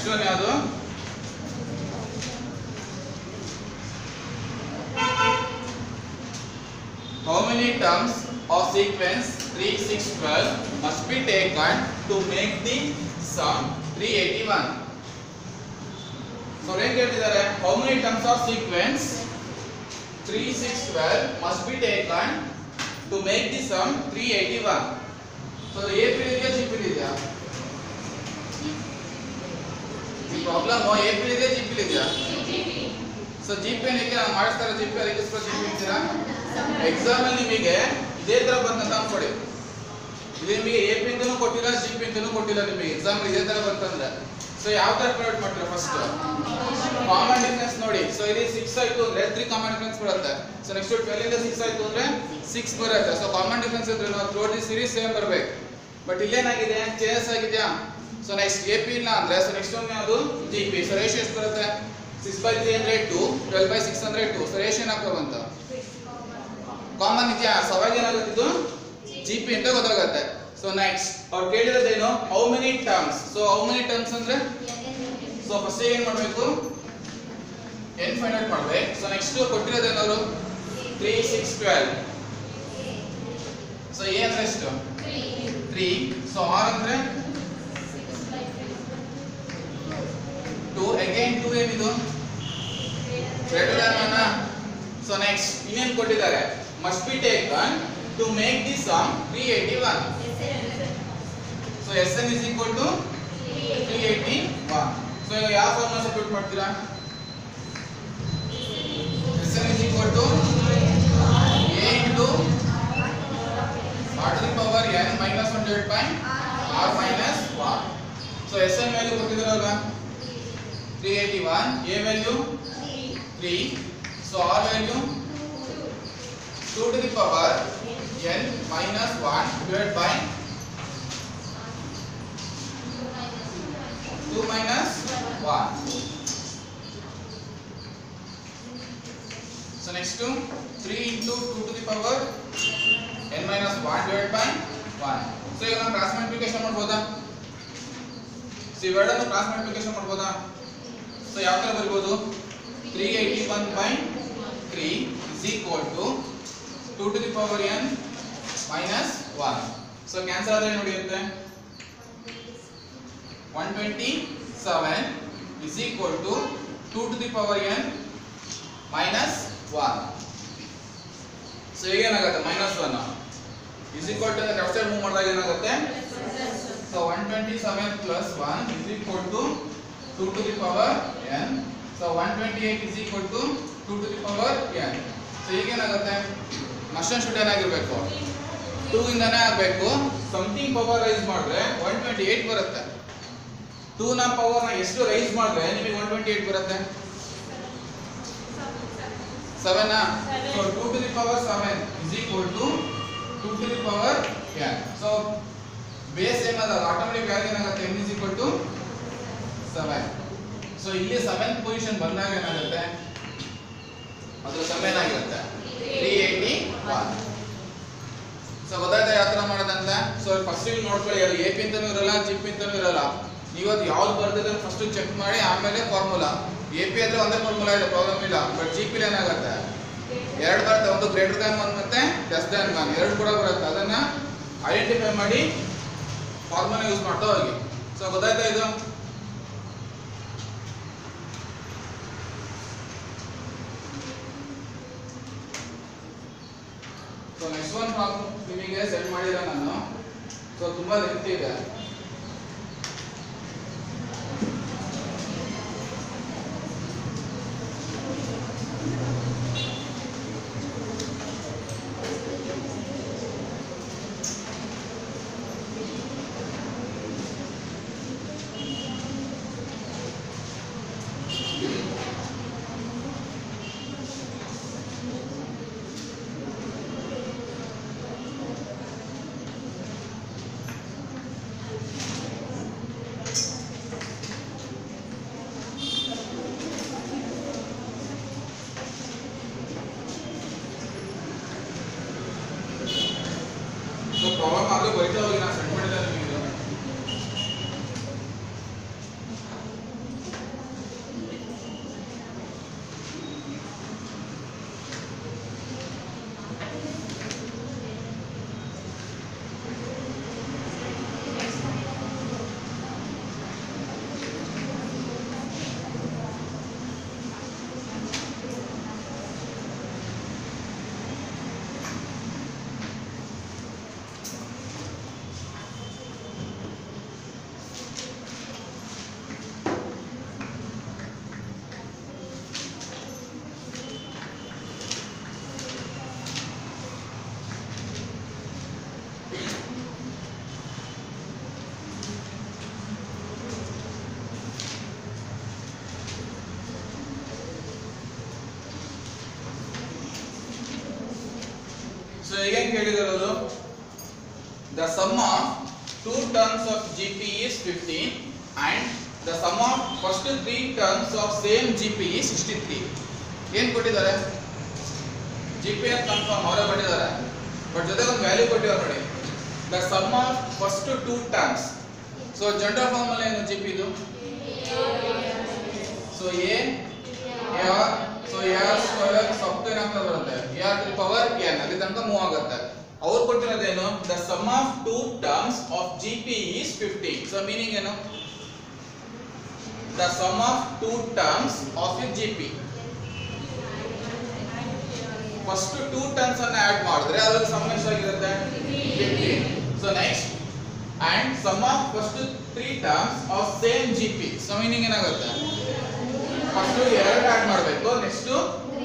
Next one ಯಾವುದು? How many terms of sequence 3, 6, 12 must be taken to make the sum 381? So ಏನು ಕೇಳ್ತಿದ್ದಾರೆ? How many terms of sequence 3, 6, 12 must be taken to make the sum 381? So A P ಇದೆಯಾ G P ಇದೆಯಾ? ಈ problem A P ಇದೆಯಾ G P ಇದೆಯಾ? So G P ಗೆ ಮಾಡಿಸ್ತಾರೆ G P ಅದಕ್ಕೋಸ್ಕರ G P ಇರ್ತೀರಾ? ಎಕ್ಸಾಮ್ ಅಲ್ಲಿ ನಿಮಗೆ ಇದೇ ತರ ಬಂತಂತ ಅನ್ಕೊಳ್ಳಿ. ಇಲ್ಲಿ ನಿಮಗೆ ಎ ಪಿ ಅಂತನೂ ಕೊಟ್ಟಿಲ್ಲ ಜಿ ಪಿ ಅಂತನೂ ಕೊಟ್ಟಿಲ್ಲ. ನಿಮಗೆ ಎಕ್ಸಾಮ್ ಇದೇ ತರ ಬಂತಂದ್ರೆ ಸೊ ಯಾವ ತರ ಕ್ಯಾಲ್ಕುಲೇಟ್ ಮಾಡ್ತೀರಾ? ಫಸ್ಟ್ ಕಾಮನ್ ಡಿಫರೆನ್ಸ್ ನೋಡಿ. ಸೊ ಇಲ್ಲಿ 6 ಆಯ್ತು ಅಂದ್ರೆ 3 ಕಾಮನ್ ಡಿಫರೆನ್ಸ್ ಬರುತ್ತೆ. ಸೊ ನೆಕ್ಸ್ಟ್ 12 ಇಂದ 6 ಆಯ್ತು ಅಂದ್ರೆ 6 ಬರುತ್ತೆ. ಸೊ ಕಾಮನ್ ಡಿಫರೆನ್ಸ್ ಇದ್ರೆ ನಾವು ಥ್ರೂಔಟ್ ದಿ ಸೀರೀಸ್ ಸೇಮ್ ಬರಬೇಕು. ಬಟ್ ಇಲ್ಲೇನಾಗಿದೆ? ಚೇಂಜಸ್ ಆಗಿದೆಯಾ? ಸೊ ನೆಕ್ಸ್ಟ್ ಎ ಪಿ ಇಲ್ಲ ಅಂದ್ರೆ ಸೊ ನೆಕ್ಸ್ಟ್ ಒನ್ ಯಾವುದು? G P. ಸೊ ರೇಷಿಯೋ ಎಷ್ಟು ಬರುತ್ತೆ? 6/3 ಅಂದ್ರೆ 2, 12/6 ಅಂದ್ರೆ 2. ಸೊ ರೇಷಿಯೋ ಏನಾಗ್ತಾ ಬಂತು? ಕಾಮನ್ ಇದೆಯಾ? ಸೊ ಅವಾಗ ಏನಾಗುತ್ತೆ? ಇದು ಜಿ ಪಿ ಅಂತ ಗೊತ್ತಾಗುತ್ತೆ. ಸೊ ನೆಕ್ಸ್ಟ್ ಅವ್ರು ಕೇಳಿರೋದೇನು? How many terms. So how many terms ಅಂದ್ರೆ ಸೊ ಫಸ್ಟ್ ಏನ್ ಮಾಡಬೇಕು? n ಫೈಂಡ್ ಔಟ್ ಮಾಡಬೇಕು. ಸೊ ನೆಕ್ಸ್ಟ್ ಕೊಟ್ಟಿರೋದೇನು ಅವರು? 3, 6, 12. ಸೊ a ಅಂದ್ರೆ ಎಷ್ಟು? 3. ಸೊ r ಅಂದ್ರೆ 2. ಅಗೈನ್ 2 ಏನಿದು? Greater than 1. ಸೊ ನೆಕ್ಸ್ಟ್ ಇನ್ನೇನು ಕೊಟ್ಟಿದ್ದಾರೆ? must be taken to make the sum 381. So Sn is equal to 381. So ಈಗ ಯಾವ ಫಾರ್ಮುಲಾ ಸಬ್ಸ್ಟಿಟ್ಯೂಟ್ ಮಾಡ್ತೀರಾ? Sn is equal to a into r to the power n minus 1 divided by r minus 1. So Sn value ಕೊಟ್ಟಿದ್ದಾರಲ್ಲ 381, a value 3, so r value 2 to the power n minus 1 divided by 2 minus 1. So next to 3 into 2 to the power n minus 1 divided by 1. So ಈಗ ನಾವು cross multiplication ಮಾಡಬಹುದಾ? So ಇವೆರಡನ್ನು cross multiplication ಮಾಡಬಹುದಾ? So ಯಾವ ತರ ಬರಬಹುದು? 381/3 is equal to 2 to the power n minus 1. So cancel ಆದರೆ ನೋಡಿ ಇರುತ್ತೆ 127 is equal to 2 to the power n minus 1. So ಈಗ ಏನಾಗುತ್ತೆ? -1 is equal to left side move ಮಾಡಿದಾಗ ಏನಾಗುತ್ತೆ? So 127 plus 1 is equal to 2 to the power n. So 128 is equal to 2 to the power n. So ಈಗ ಏನಾಗುತ್ತೆ? Machine should ಏನಾಗಿರ್ಬೇಕು? 2 ಇಂದಾನೇ ಆಗಬೇಕು. Something power rice ಮಾಡಿದ್ರೆ 128 ಬರುತ್ತೆ. 2 ನ ಪವರ್ ನ ಎಷ್ಟು ರೈಸ್ ಮಾಡಿದ್ರೆ ನಿಮಗೆ 128 ಬರುತ್ತೆ? 7 ನಾ? So 2 to the power 7 is equal to 2 to the power n. So base ಏನದ ಆಟೋಮೆಟಿಕ್ ವ್ಯಾಲ್ಯೂ ಏನಾಗುತ್ತೆ? n is equal to 7. So ಇಲ್ಲಿ 7th ಪೊಸಿಷನ್ ಬಂದಾಗ ಏನಾಗುತ್ತೆ? ಅದರ ಸಮ ಏನಾಗಿರುತ್ತೆ? 381. ಸೊ ಗೊತ್ತಾಯ್ತಾ ಯಾವ ತರ ಮಾಡೋದಂತ? ಸೊ ಫಸ್ಟ್ ಇಲ್ಲಿ ನೋಡ್ಕೊಳ್ಳಿ, ಅಲ್ಲಿ ಎ ಪಿ ಅಂತಾನೂ ಇರಲ್ಲ ಜಿ ಪಿ ಅಂತಾನೂ ಇರಲ್ಲ. ನೀವದು ಯಾವ್ದು ಬರ್ತಿದ್ರೆ ಫಸ್ಟ್ ಚೆಕ್ ಮಾಡಿ ಆಮೇಲೆ ಫಾರ್ಮುಲಾ. ಎ ಪಿ ಅಂದ್ರೆ ಒಂದೇ ಫಾರ್ಮುಲಾ ಇದೆ, ಪ್ರಾಬ್ಲಮ್ ಇಲ್ಲ. ಬಟ್ ಜಿ ಪಿ ಏನಾಗುತ್ತೆ? ಎರಡು ಬರುತ್ತೆ, ಒಂದು ಗ್ರೇಟರ್ ದ್ಯಾನ್ 1 ಮತ್ತೆ ಲೆಸ್ ದ್ಯಾನ್ 1 ಎರಡು ಕೂಡ ಬರುತ್ತೆ. ಅದನ್ನ ಐಡೆಂಟಿಫೈ ಮಾಡಿ ಫಾರ್ಮುಲಾ ಯೂಸ್ ಮಾಡ್ತಾ ಹೋಗಿ. ಸೊ ಗೊತ್ತಾಯ್ತಾ ಇದು? ಸೊ ನೆಕ್ಸ್ಟ್ ಒನ್ ಪ್ರಾಬ್ಲಮ್ ನಿಮಗೆ ಸೆಂಡ್ ಮಾಡಿದ ನಾನು. ಸೊ ತುಂಬಾ ಲೆಂತ್ ಇದೆ. ಹೇಳಿದಿರೋದು the sum of two terms of GP is 15 and the sum of first three terms of same GP is 63 ಏನು ಕೊಟ್ಟಿದ್ದಾರೆ GP ಅಂತ ಕನ್ಫರ್ಮ್ ಅವರೇ ಕೊಟ್ಟಿದ್ದಾರೆ ಬಟ್ ಜೊತೆಗೆ ಒಂದು ವ್ಯಾಲ್ಯೂ ಕೊಟ್ಟಿದ್ದಾರೆ ನೋಡಿ the sum of first two terms so general formula ಏನು GP ಇದು so a so a square sub ಏನಂತ ಬರುತ್ತೆ a to the power n ಅಲ್ಲಿ ತನಕ ಮೂವ್ ಆಗುತ್ತೆ ಅವ್ರು ಕೊಟ್ಟಿರೋದೇನು the sum of two terms of GP is 15 so meaning ಏನು the sum of two terms of a GP first two terms ಅನ್ನು add ಮಾಡಿದ್ರೆ ಅದರ some ಎಷ್ಟಾಗಿರುತ್ತೆ 15 so next and sum of first three terms of same GP so meaning ಏನಾಗುತ್ತೆ first ಎರಡು add ಮಾಡಬೇಕು next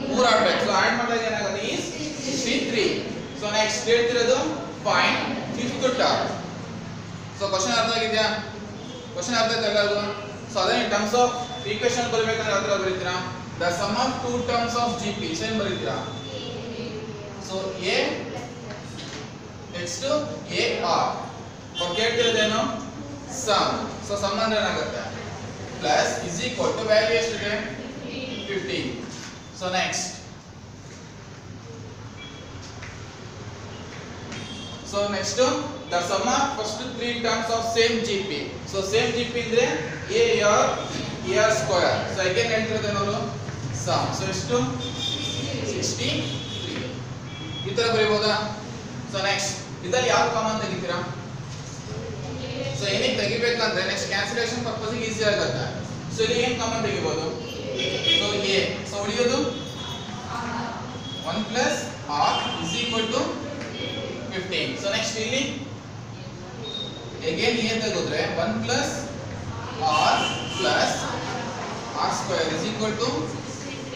ಮೂರು ಆಡಬೇಕು so add ಮಾಡಿದಾಗ ಏನಾಗುತ್ತೆ is 63 so next ಹೇಳ್ತಿರೋದು find fifth term so question ಅರ್ಥ ಆಗಿದೆಯಾ ಕ್ವೆಶ್ಚನ್ ಅರ್ಥ ಆಯ್ತಾ ಎಲ್ಲರಿಗೂ ಸೊ ಅದೇ ಇನ್ ಟರ್ಮ್ಸ್ ಆಫ್ ಈಕ್ವೇಷನ್ ಬರಬೇಕಂದ್ರೆ ಯಾವ ತರ ಬರೀತೀರಾ the sum of two terms of GP ಏನು ಬರೀತೀರಾ so a next AR for ಕೇಳ್ತಿರೋದೇನು sum so sum ಅಂದ್ರೆ ಏನಾಗುತ್ತೆ plus is equal to value ಎಷ್ಟಿದೆ 15 so next so next the sum of first three terms of same GP so same GP ಅಂದ್ರೆ AR square so again ಹೇಳ್ತಿರೋದೇನು sum so ಎಷ್ಟು 63 ಈ ತರ ಬರೀಬಹುದಾ so next ಇದರಲ್ಲಿ ಯಾವ common ತೆಗಿತೀರಾ ಸೊ ಏನೇ ತೆಗಿಬೇಕಂದ್ರೆ ನೆಕ್ಸ್ಟ್ ಕ್ಯಾನ್ಸಲೇಷನ್ ಪರ್ಪಸ್ ಗೆ ಈಜಿ ಆಗುತ್ತೆ ಸೊ ಇಲ್ಲಿ ಏನು ಕಾಮನ್ ತೆಗಿಬಹುದು ಸೊ a ಸೊ ಉಳಿಯೋದು 1 plus r is equal to 15 so next ಇಲ್ಲಿ ಅಗೇನ್ a ತೆಗೆದ್ರೆ 1 plus r plus r square is equal to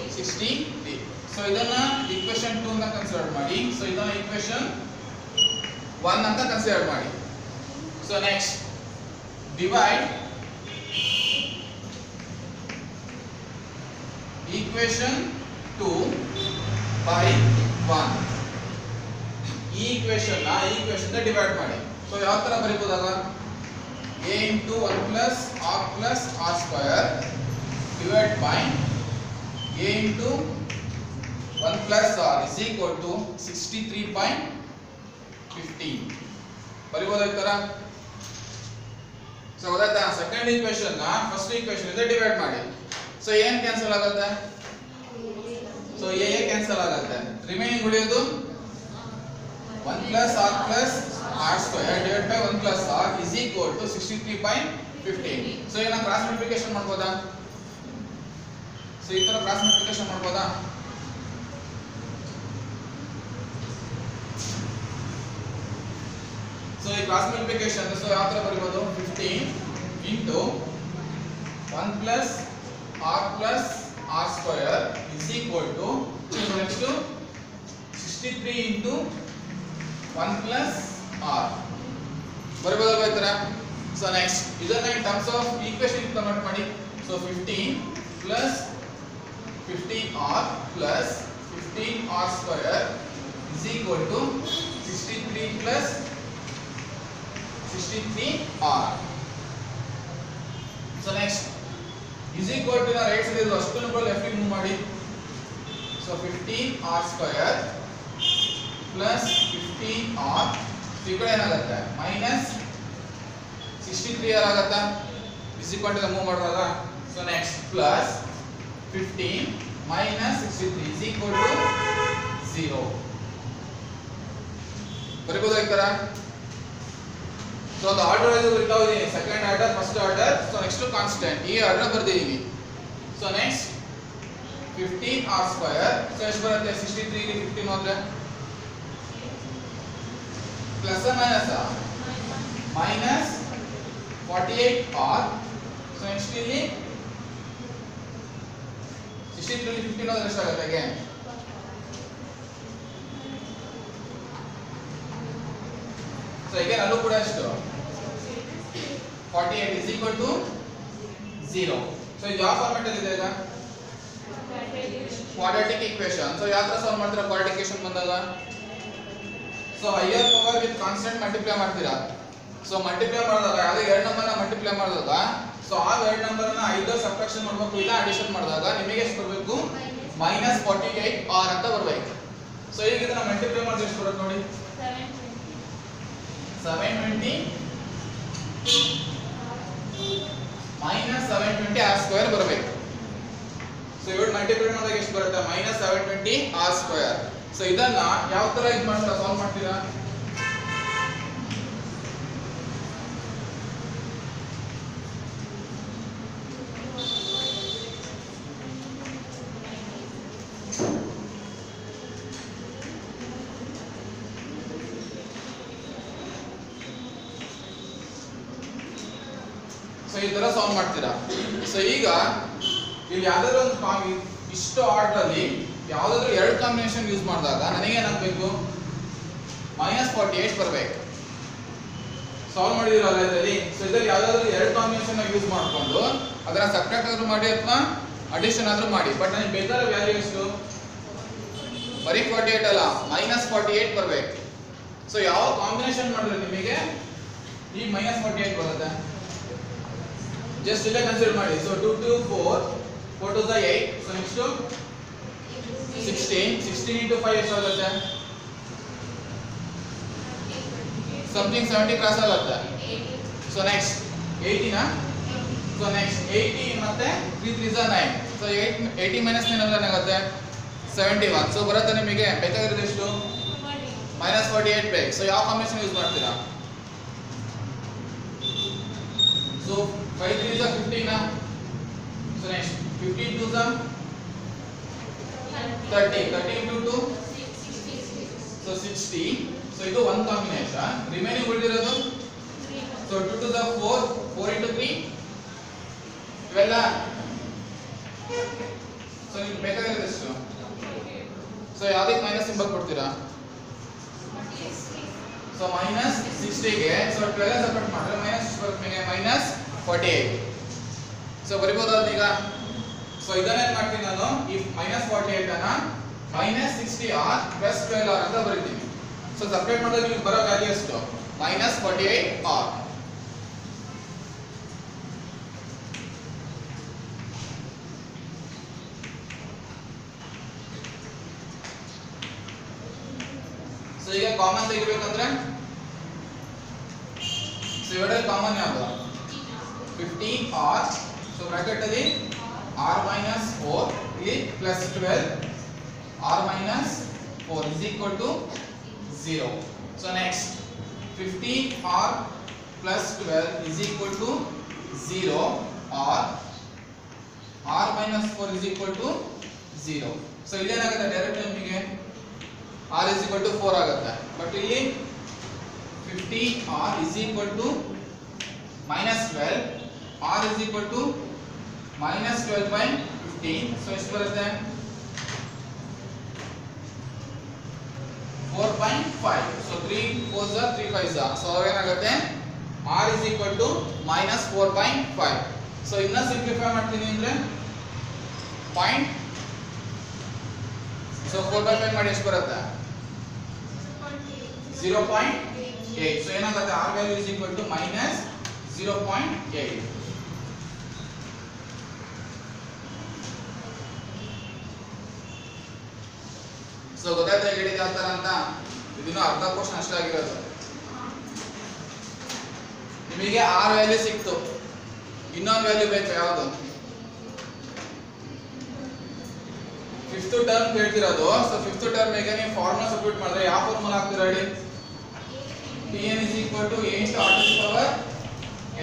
63 so ಇದನ್ನ ಈಕ್ವೇಷನ್ 2 ಅಂತ ಕನ್ಸಿಡರ್ ಮಾಡಿ ಸೊ ಇದನ್ನ ಈಕ್ವೇಷನ್ 1 ಅಂತ ಕನ್ಸಿಡರ್ ಮಾಡಿ so next divide equation 2 by 1 ಈ ಈಕ್ವೇಷನ್ ನ ಡಿವೈಡ್ ಮಾಡಿ ಸೊ ಯಾವ ತರ ಬರೀಬಹುದಾಗ a into 1 plus r square divided by a into 1 plus r is equal to 63.15 ಬರೀಬಹುದಾ ಈ ತರ ಸೊ ಗೊತ್ತಾಯ್ತಾ ಸೆಕೆಂಡ್ ಈಕ್ವೇಷನ್ ನ ಫಸ್ಟ್ ಈಕ್ವೇಷನ್ ಇಂದ ಡಿವೈಡ್ ಮಾಡಿ ಸೊ ಏನು ಕ್ಯಾನ್ಸಲ್ ಆಗುತ್ತೆ ಸೊ a ಕ್ಯಾನ್ಸಲ್ ಆಗುತ್ತೆ ರಿಮೈನಿಂಗ್ ಉಳಿಯೋದು 1 plus r square divided by 1 plus r is equal to 63.15 so ಇದನ್ನ ಕ್ರಾಸ್ ಮಲ್ಟಿಪ್ಲಿಕೇಶನ್ ಮಾಡಬಹುದಾ ಸೊ ಈ ತರ ಕ್ರಾಸ್ ಮಲ್ಟಿಪ್ಲಿಕೇಶನ್ ಮಾಡಬಹುದಾ ಸೊ ಈ ಕ್ರಾಸ್ ಮಲ್ಟಿಪ್ಲಿಕೇಶನ್ ಸೊ ಯಾವ ತರ ಬರೀಬಹುದು 15 into 1 plus r square is equal to so next 63 into 1 plus r ಬರಬಹುದಲ್ವಾ ಈ ತರ ಸೊ ನೆಕ್ಸ್ಟ್ ಇದನ್ನ in terms of equation convert ಮಾಡಿ so 15 plus 15r plus 15r square is equal to 63 plus 63r so next is equal to the right side ಅಷ್ಟನ್ನು ಕೂಡ left ಗೆ move ಮಾಡಿ so 15r square plus 15r ಈ ಕಡೆ ಏನಾಗುತ್ತೆ minus 63r ಆಗುತ್ತಾ is equal to move ಮಾಡಿದಾಗ so next plus 15 minus 63 is equal to 0 ಬರೀಬಹುದಾ ಈ ತರ ಸೊ ಅದು ಆರ್ಡರ್ ವೈಸ್ ಬರಿತಾ ಇದೀನಿ second order first order so next constant ಈ ಆರ್ಡರ್ ಬರ್ದಿದೀನಿ so next 15r square so ಎಷ್ಟು ಬರುತ್ತೆ 63 ಗೆ 15 ಹೋದ್ರೆ plus minus 48r so next ಇಲ್ಲಿ 63 ಗೆ 15 ಹೋದ್ರೆ ಎಷ್ಟಾಗುತ್ತೆ ಅಗೇನ್ so again ಅಲ್ಲೂ ಕೂಡ ಎಷ್ಟು 48 is equal to 0 so ಇದು ಯಾವ ಫಾರ್ಮ್ಯಾಟ್ ಅಲ್ಲಿ ಇದೆ ಈಗ ಕ್ವಾಡ್ರಾಟಿಕ್ ಈಕ್ವೇಷನ್ ಸೊ ಯಾವ ತರ ಸಾಲ್ವ್ ಮಾಡ್ತೀರಾ ಕ್ವಾಡ್ರಾಟಿಕ್ ಈಕ್ವೇಷನ್ ಬಂದಾಗ so higher power with constant multiply ಮಾಡ್ತೀರಾ. ಸೊ ಮಲ್ಟಿಪ್ಲೈ ಮಾಡಿದಾಗ ಯಾವುದೇ ಎರಡು ನಂಬರ್ನ ಮಲ್ಟಿಪ್ಲೈ ಮಾಡಿದಾಗ ಸೊ ಆ ಎರಡು ನಂಬರ್ನ ಐದರ್ ಸಬ್ಟ್ರಾಕ್ಷನ್ ಮಾಡಬೇಕು ಇಲ್ಲ ಅಡಿಷನ್ ಮಾಡಿದಾಗ ನಿಮಗೆ ಎಷ್ಟು ಬರಬೇಕು -48 ಅಂತ ಬರಬೇಕು. ಸೊ ಈಗ ಇದನ್ನ ಮಲ್ಟಿಪ್ಲೈ ಮಾಡಿದ್ರೆ ಎಷ್ಟು ಬರುತ್ತೆ ನೋಡಿ 720 -720 r ಸ್ಕ್ವೇರ್ ಬರಬೇಕು. ಸೊ ಇವೆರಡು ಮಲ್ಟಿಪ್ಲೈ ಮಾಡಿದಾಗ ಎಷ್ಟು ಬರುತ್ತೆ -720 r ಸ್ಕ್ವೇರ್. ಸೊ ಇದನ್ನ ಯಾವ ತರ ಇದು ಮಾಡ್ತೀರಾ ಸಾಲ್ವ್ ಮಾಡ್ತೀರಾ? ಸೊ ಈ ತರ ಸಾಲ್ವ್ ಮಾಡ್ತೀರಾ. ಸೊ ಈಗ ಇಲ್ಲಿ ಯಾವ್ದಾದ್ರು ಒಂದು ಇಷ್ಟು ಆರ್ಡರ್ ಅಲ್ಲಿ ಯಾವ್ದಾದ್ರು ಎರಡು ಕಾಂಬಿನೇಷನ್ ಯೂಸ್ ಮಾಡಿದಾಗ ನನಗೆ ಏನಾಗಬೇಕು -48 ಬರಬೇಕು. ಸಾಲ್ವ್ ಮಾಡಿದಿರಲ್ಲ ಇದರಲ್ಲಿ. ಸೊ ಇದರಲ್ಲಿ ಯಾವ್ದಾದ್ರು ಎರಡು ಕಾಂಬಿನೇಷನ್ ಯೂಸ್ ಮಾಡಿಕೊಂಡು ಅದರ ಸಬ್ಟ್ರಾಕ್ಟ್ ಆದ್ರೂ ಮಾಡಿ ಅಥವಾ ಅಡಿಷನ್ ಆದ್ರೂ ಮಾಡಿ. ಬಟ್ ನನಗೆ ಬೇಕಾದ ವ್ಯಾಲ್ಯೂ ಎಷ್ಟು ಬರೀ 48 ಅಲ್ಲ -48 ಬರಬೇಕು. ಸೊ ಯಾವ ಕಾಂಬಿನೇಷನ್ ಮಾಡಿದ್ರೆ ನಿಮಗೆ ಈ -48 ಬರುತ್ತೆ ಜಸ್ಟ್ ಇಲ್ಲೇ ಕನ್ಸಿಡರ್ ಮಾಡಿ. ಸೊ 2 2 4 4 2 8. ಸೊ ನೆಕ್ಸ್ಟ್ 16 into 5 ಎಷ್ಟು ಆಗುತ್ತೆ ಸಮಥಿಂಗ್ 70 ಕ್ರಾಸ್ ಆಗುತ್ತೆ. ಸೊ ನೆಕ್ಸ್ಟ್ 80 ನಾ. ಸೊ ನೆಕ್ಸ್ಟ್ 80 ಮತ್ತೆ 3 3 9. ಸೊ 80 - 9 ಅಂದ್ರೆ ಏನಾಗುತ್ತೆ 71. ಸೊ ಬರುತ್ತೆ ನಿಮಗೆ ಬೇಕಾಗಿರೋದು ಎಷ್ಟು -48 ಬೇಕು. ಸೊ ಯಾವ ಕಾಂಬಿನೇಷನ್ ಯೂಸ್ ಮಾಡ್ತೀರಾ? So 5 3 is 15 na. So next 15 2 is 30 30 into 2 so 60. So ಇದು ಒಂದು ಕಾಂಬಿನೇಷನ್. ರಿಮೈನಿಂಗ್ ಉಳಿದಿರೋದು ಸೊ 2 to the 4 4 into 3 ಇವೆಲ್ಲ. ಸೊ ನಿಮಗೆ ಬೇಕಾಗಿರೋದು ಎಷ್ಟು? ಸೊ ಯಾವುದಕ್ಕೆ ಮೈನಸ್ ಸಿಂಬಲ್ ಕೊಡ್ತೀರಾ? ಸೊ -60 ಗೆ ಸೊ 12 ಸಪೋರ್ಟ್ ಮಾಡಿದ್ರೆ ಮೈನಸ್ ಬರುತ್ತೆ -48. ಸೊ ಬರಿಬಹುದಾದ ಈಗ. ಸೊ ಇದನ್ನ ಏನು ಮಾಡ್ತೀನಿ ನಾನು ಈ -48 ಅನ್ನ -60r + 12r ಅಂತ ಬರೀತೀನಿ. ಸೊ ಸಬ್ಟ್ರಾಕ್ಟ್ ಮಾಡಿದ್ರೆ ನಿಮಗೆ ಬರೋ ವ್ಯಾಲ್ಯೂ ಎಷ್ಟು -48r. ಸೊ ಈಗ ಕಾಮನ್ ತೆಗಿಬೇಕಂದ್ರೆ ಸೊ ಇವೆರಡರಲ್ಲಿ ಕಾಮನ್ ಯಾವುದು 15r. ಸೊ ಬ್ರಾಕೆಟ್ ಅಲ್ಲಿ r - 4 ಇಲ್ಲಿ +12 r - 4 is equal to 0. So next 15r + 12 is equal to 0 or r - 4 is equal to 0. So ಇಲ್ಲಿ ಏನಾಗುತ್ತೆ ಡೈರೆಕ್ಟ್ ನಿಮಗೆ r is equal to 4 ಆಗುತ್ತೆ. But ಇಲ್ಲಿ 15r is equal to -12 r is equal to -12/15. So ಎಷ್ಟು ಬರುತ್ತೆ 4.5. So 3 4s are 3 5s are. So ಏನಾಗುತ್ತೆ r is equal to -4.5. So ಇನ್ನ simplify ಮಾಡ್ತೀನಿ ಅಂದ್ರೆ ಪಾಯಿಂಟ್. ಸೊ 4/5 ಮಾಡಿ ಎಷ್ಟು ಬರುತ್ತೆ 0.8. ಸೊ ಏನಾಗುತ್ತೆ r value is equal to -0.8. So ಗೊತ್ತಾಯ್ತಾ ಹೇಳಿದ ಯಾವ ತರ ಅಂತ? ಇದನ್ನು ಅರ್ಧ ಕ್ವಶ್ಚನ್ ಅಷ್ಟೇ ಆಗಿರೋದು. ನಿಮಗೆ r ವ್ಯಾಲ್ಯೂ ಸಿಕ್ತು, ಇನ್ನೊಂದು ವ್ಯಾಲ್ಯೂ ಬೇಕು ಯಾವುದು 5th ಟರ್ಮ್ ಕೇಳ್ತಿರೋದು. ಸೊ 5th ಟರ್ಮ್ ಈಗ ನೀವು ಫಾರ್ಮುಲಾ ಸಬ್ಸ್ಟಿಟ್ಯೂಟ್ ಮಾಡಿದ್ರೆ ಯಾವ ಫಾರ್ಮುಲಾ ಹಾಕ್ತೀರಾ ಹೇಳಿ? Tn is equal to a into r to the power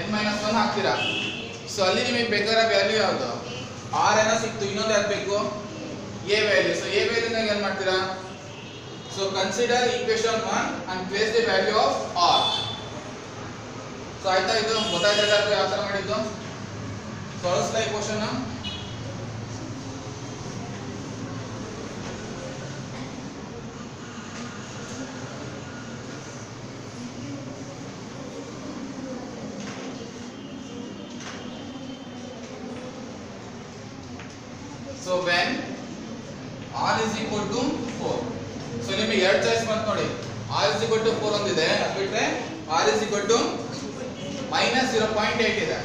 n minus 1 ಹಾಕ್ತೀರಾ. ಸೊ ಅಲ್ಲಿ ನಿಮಗೆ ಬೇಕಾದ ವ್ಯಾಲ್ಯೂ ಯಾವುದು r ಏನೋ ಸಿಕ್ತು, ಇನ್ನೊಂದು ಯಾವ್ದು ಬೇಕು a value. So a value ನಾಗ ಏನು ಮಾಡ್ತೀರಾ? So consider equation 1 and place the value of r. So ಆಯ್ತಾ, ಇದು ಗೊತ್ತಾಯ್ತಾ ಎಲ್ಲರಿಗೂ ಯಾವ ತರ ಮಾಡಿದ್ದು? ಸೊಲ್ವ್ಸ್ಲಾ ಈ question. So when r is equal to 4, so ನಿಮಗೆ ಎರಡು ಚಾಯ್ಸ್ ಬಂತು ನೋಡಿ. r is equal to 4 ಒಂದಿದೆ, ಅದು ಬಿಟ್ರೆ r is equal to minus 0.8 ಇದೆ.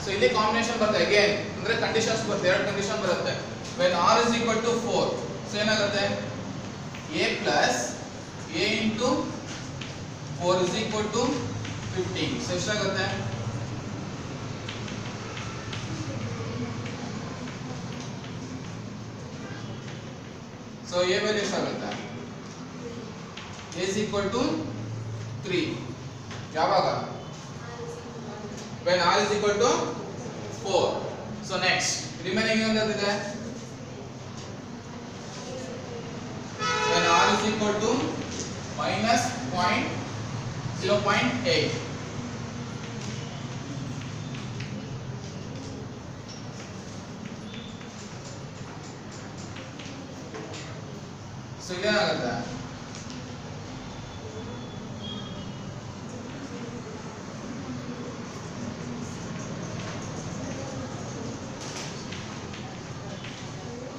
ಸೊ ಇಲ್ಲಿ ಕಾಂಬಿನೇಷನ್ ಬರುತ್ತೆ ಅಗೇನ್, ಅಂದ್ರೆ ಕಂಡೀಷನ್ಸ್ ಬರುತ್ತೆ, ಎರಡು ಕಂಡೀಷನ್ ಬರುತ್ತೆ. when r is equal to 4, so ಏನಾಗುತ್ತೆ a plus a into 4 is equal to 15. So ಎಷ್ಟಾಗುತ್ತೆ ಸೊ a ವ್ಯಾಲ್ಯೂ ಎಷ್ಟಾಗುತ್ತೆ a is equal to 3 ಯಾವಾಗ when r is equal to 4. so next remaining ಏನಿದೆ when r is equal to minus 0.8. so ಇದೇನಾಗುತ್ತೆ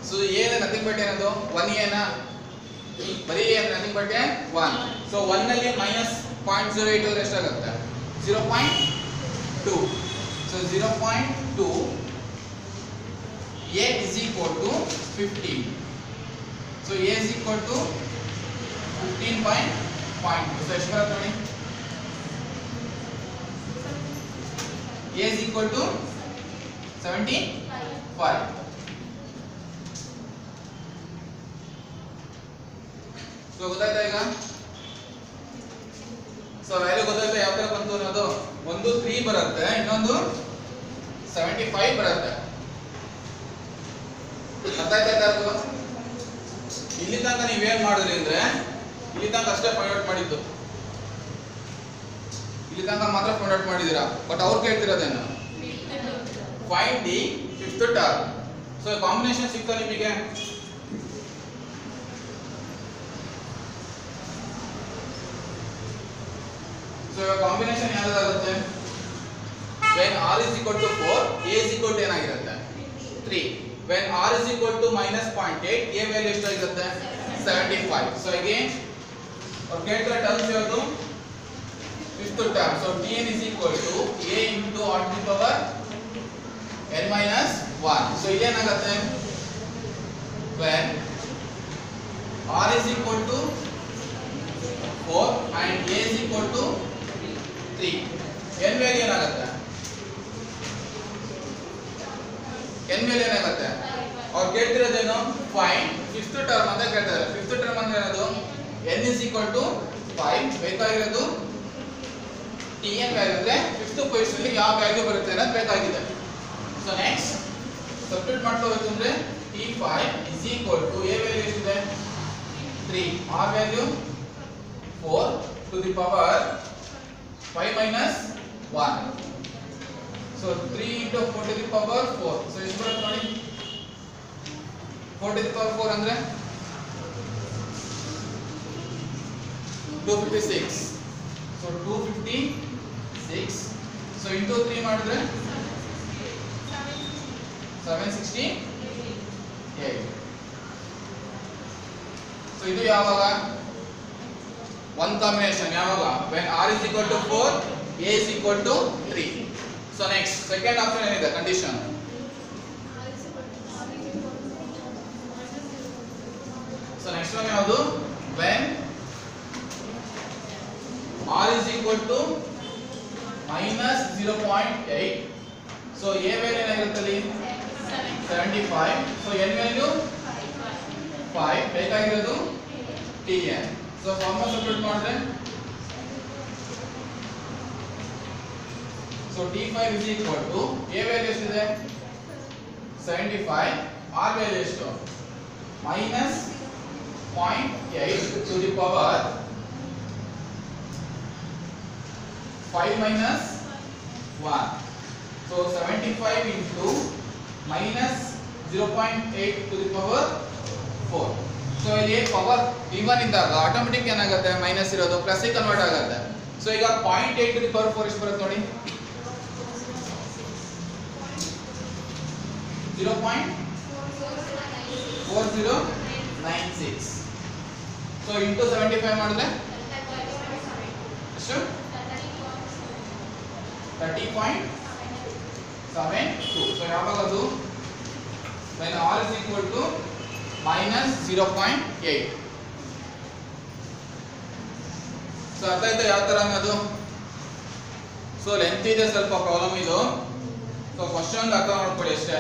so a nothing but ಏನದು 1 a ನ ಬರೀ nothing but 1. so 1 ನಲ್ಲಿ minus 0.08 ಅಂದ್ರೆ ಎಷ್ಟಾಗುತ್ತೆ 0.2. so 0.2 a is equal to 15. so a is equal to 15.2. so ಎಷ್ಟು ಬರುತ್ತೆ ನೋಡಿ a is equal to 75. So ಗೊತ್ತಾಯ್ತಾ ಈಗ ಸೊ ವ್ಯಾಲ್ಯೂ ಗೊತ್ತಾಯ್ತಾ ಯಾವ ತರ ಬಂತು ಅನ್ನೋದು. ಒಂದು 3 ಬರುತ್ತೆ, ಇನ್ನೊಂದು 75 ಬರುತ್ತೆ. ಅರ್ಥ ಆಯ್ತಾ ಅದು? ಇಲ್ಲಿ ತನಕ ನೀವೇನ್ ಮಾಡಿದ್ರಿ ಅಂದ್ರೆ ಇಲ್ಲಿ ತನಕ ಅಷ್ಟೇ ಫೈಂಡ್ ಔಟ್ ಮಾಡಿದ್ದು, ಇಲ್ಲಿ ತನಕ ಮಾತ್ರ ಫೈಂಡ್ ಔಟ್ ಮಾಡಿದೀರಾ. ಬಟ್ ಅವ್ರು ಕೇಳ್ತಿರೋದೇನು find the fifth term. So combination ಸಿಗ್ತಾ ನಿಮಗೆ. ಸೊ ಕಾಂಬಿನೇಷನ್ ಯಾವ್ದಾಗುತ್ತೆ when r is equal to 4 a is equal to ಏನಾಗಿರುತ್ತೆ 3. when r is equal to minus 0.8 a value ಎಷ್ಟಾಗಿರುತ್ತೆ 75. so again or get the terms ಯಾವುದು fifth term. so tn is equal to a into r to the power n minus 1. so ಇದೇನಾಗುತ್ತೆ when r is equal to 4 and a is equal to 3. n value ಏನಾಗುತ್ತೆ n value ಏನಾಗುತ್ತೆ ಅವ್ರು ಕೇಳ್ತಿರೋದೇನು find fifth term ಅಂತ ಕೇಳ್ತಾರೆ. Fifth term ಅಂದ್ರೆ ಏನದು n is equal to 5. ಬೇಕಾಗಿರೋದು tn value ಅಂದ್ರೆ ಫಿಫ್ತ್ ಪೊಸಿಷನ್ ಅಲ್ಲಿ ಯಾವ ವ್ಯಾಲ್ಯೂ ಬರುತ್ತೆ ಅನ್ನೋದು ಬೇಕಾಗಿದೆ. ಸೊ ನೆಕ್ಸ್ಟ್ ಸಬ್ಸ್ಟಿಟ್ಯೂಟ್ ಮಾಡ್ಕೋಬೇಕು ಅಂದ್ರೆ t5 is equal to a value ಎಷ್ಟಿದೆ 3, r value 4 to the power 5 minus 1. so 3 into 4 to the power 4. so ಎಷ್ಟು ಬರುತ್ತೆ ನೋಡಿ 4 to the power 4 ಅಂದ್ರೆ 256. so 256. so into 3 ಮಾಡಿದ್ರೆ 768. so ಇದು ಯಾವಾಗ one combination ಯಾವಾಗ when r is equal to 4 a is equal to 3. so next second option ಏನಿದೆ condition. so next one ಯಾವುದು when r is equal to minus 0.8. so a value ಏನಾಗಿರುತ್ತೆ ಅಲ್ಲಿ 75. so n value 5. ಬೇಕಾಗಿರೋದು tn. so formula substitute ಮಾಡಿದ್ರೆ so t5 is equal to a value ಎಷ್ಟಿದೆ 75, r value ಎಷ್ಟು minus 0.8 to the power 5 minus 1. so 75 into minus 0.8 to the power 4. so ಇಲ್ಲಿ power even ಇದ್ದಾಗ automatic ಏನಾಗುತ್ತೆ minus ಇರೋದು plus ಗೆ convert ಆಗುತ್ತೆ. So ಈಗ 0.8 to the power 4 ಎಷ್ಟು ಬರುತ್ತೆ ನೋಡಿ 0.4096. so into 75 ಮಾಡಿದ್ರೆ 30.72. So ಯಾವಾಗದು when r is equal to minus 0.8. So ಅರ್ಥ ಆಯ್ತಾ ಯಾವ ತರ ಅನ್ನೋದು? ಸೊ ಲೆಂತ್ ಇದೆ ಸ್ವಲ್ಪ ಪ್ರಾಬ್ಲಮ್ ಇದು. ಸೊ ಕ್ವಶನ್ ಅರ್ಥ ಮಾಡ್ಕೊಳ್ಳಿ ಅಷ್ಟೇ.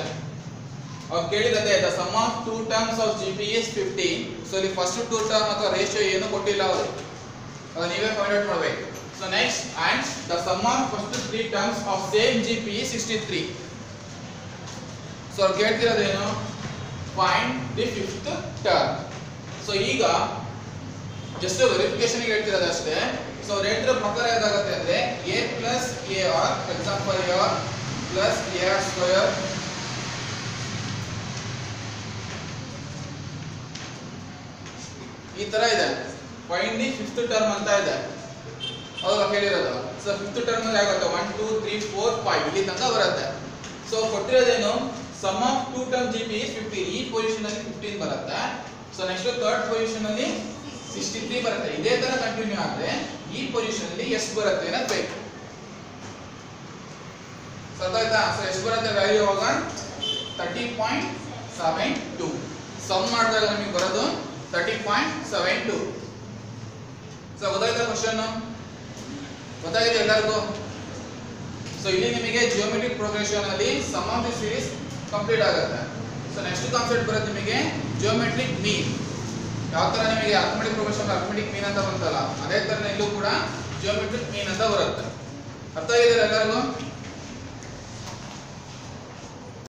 ಅವ್ರು ಕೇಳಿದಂತೆ the sum of 2 terms of GP is 50. So ಇಲ್ಲಿ ಫಸ್ಟ್ 2 ಟರ್ಮ್ ಅಥವಾ ರೇಷಿಯೋ ಏನು ಕೊಟ್ಟಿಲ್ಲ ಅವರು, ಅದು ನೀವೇ ಫೈಂಡ್ ಔಟ್ ಮಾಡಬೇಕು. So next and the sum of first 3 terms of same GP is 63. So ಅವ್ರು ಕೇಳ್ತಿರೋದೇನು? Find the fifth term. So ಈಗ ಜಸ್ಟ್ ವೆರಿಫಿಕೇಶನ್ ಹೇಳ್ತಿರೋದು ಅಷ್ಟೇ. ಸೊ ರೇಟ್ ಪ್ರಕಾರ ಏನಾಗುತ್ತೆ ಅಂದ್ರೆ a plus ar, for example ar plus ar square ಈ ತರ ಇದೆ. ಫೈಂಡ್ ದಿ ಫಿಫ್ತ್ ಟರ್ಮ್ ಅಂತ ಇದೆ ಅವಾಗ ಕೇಳಿರೋದು. ಸೊ ಫಿಫ್ತ್ ಟರ್ಮ್ ಅಲ್ಲಿ ಆಗುತ್ತೆ 1 2 3 4 5 ಇಲ್ಲಿ ತನಕ ಬರುತ್ತೆ. ಸೊ ಕೊಟ್ಟಿರೋದೇನು? Sum of 2 term GP is 15. ಈ ಪೊಸಿಷನ್ ಅಲ್ಲಿ 15 ಬರುತ್ತೆ. ಸೊ ನೆಕ್ಸ್ಟ್ ಥರ್ಡ್ ಪೊಸಿಷನ್ ಅಲ್ಲಿ 63 ಬರುತ್ತೆ. ಇದೇ ತರ ಕಂಟಿನ್ಯೂ ಆದ್ರೆ ಈ ಪೊಸಿಷನ್ ಅಲ್ಲಿ ಎಷ್ಟು ಬರುತ್ತೆ ಅನ್ನೋದು ಬೇಕು. ಸೊ ಅದಾಯ್ತಾ? ಸೊ ಎಷ್ಟು ಬರುತ್ತೆ ವ್ಯಾಲ್ಯೂ ಅವಾಗ 30.72. ಸಮ್ ಮಾಡಿದಾಗ ನಿಮಗೆ ಬರೋದು 30.72. ಸೊ ಗೊತ್ತಾಯ್ತಾ ಕ್ವಶನ್? ಗೊತ್ತಾಗಿದೆ ಎಲ್ಲರಿಗೂ? ಸೊ ಇಲ್ಲಿ ನಿಮಗೆ ಜಿಯೋಮೆಟ್ರಿಕ್ ಪ್ರೋಗ್ರೆಷನ್ ಅಲ್ಲಿ sum of the series complete ಆಗುತ್ತೆ. ಸೊ ನೆಕ್ಸ್ಟ್ ಕಾನ್ಸೆಪ್ಟ್ ಬರುತ್ತೆ ನಿಮಗೆ ಜಿಯೋಮೆಟ್ರಿಕ್ ಮೀನ್. ಯಾವ ತರ ನಿಮಗೆ ಅರ್ಥಮೆಟಿಕ್ ಪ್ರೋಗ್ರೆಷನ್ ಅರ್ಥಮೆಟಿಕ್ ಮೀನ್ ಅಂತ ಬಂತಲ್ಲ, ಅದೇ ತರ ಇಲ್ಲೂ ಕೂಡ ಜಿಯೋಮೆಟ್ರಿಕ್ ಮೀನ್ ಅಂತ ಬರುತ್ತೆ. ಅರ್ಥ ಆಗಿದೆಯಲ್ಲ ಎಲ್ಲರಿಗೂ?